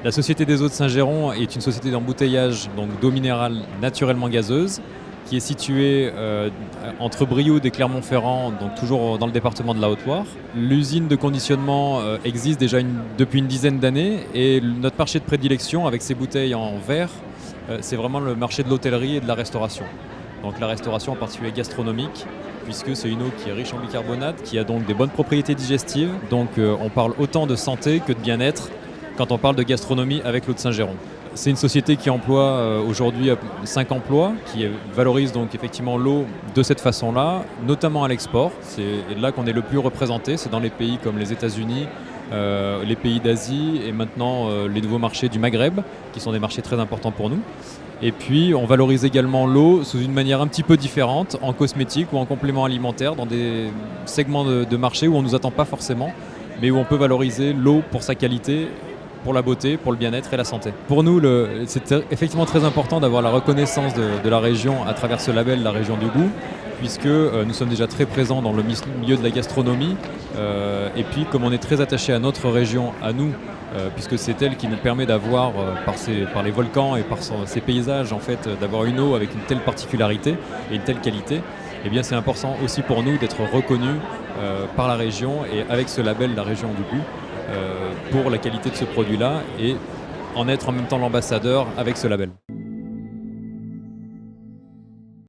La Société des Eaux de Saint-Géron est une société d'embouteillage donc d'eau minérale naturellement gazeuse qui est située entre Brioude et Clermont-Ferrand, donc toujours dans le département de la Haute-Loire. L'usine de conditionnement existe déjà depuis une dizaine d'années et notre marché de prédilection avec ces bouteilles en verre, c'est vraiment le marché de l'hôtellerie et de la restauration. Donc la restauration en particulier gastronomique, puisque c'est une eau qui est riche en bicarbonate, qui a donc des bonnes propriétés digestives. Donc on parle autant de santé que de bien-être quand on parle de gastronomie avec l'eau de Saint-Géron. C'est une société qui emploie aujourd'hui 5 emplois, qui valorise donc effectivement l'eau de cette façon-là, notamment à l'export. C'est là qu'on est le plus représenté, c'est dans les pays comme les États-Unis, les pays d'Asie et maintenant les nouveaux marchés du Maghreb, qui sont des marchés très importants pour nous. Et puis on valorise également l'eau sous une manière un petit peu différente, en cosmétique ou en complément alimentaire, dans des segments de marché où on ne nous attend pas forcément, mais où on peut valoriser l'eau pour sa qualité, pour la beauté, pour le bien-être et la santé. Pour nous, c'est effectivement très important d'avoir la reconnaissance de la région à travers ce label, la région du goût, puisque nous sommes déjà très présents dans le milieu de la gastronomie. Et puis, comme on est très attaché à notre région, à nous, puisque c'est elle qui nous permet d'avoir, par les volcans et par ses paysages, en fait, d'avoir une eau avec une telle particularité et une telle qualité, eh bien, c'est important aussi pour nous d'être reconnus par la région et avec ce label, la région du goût, pour la qualité de ce produit-là et en être en même temps l'ambassadeur avec ce label.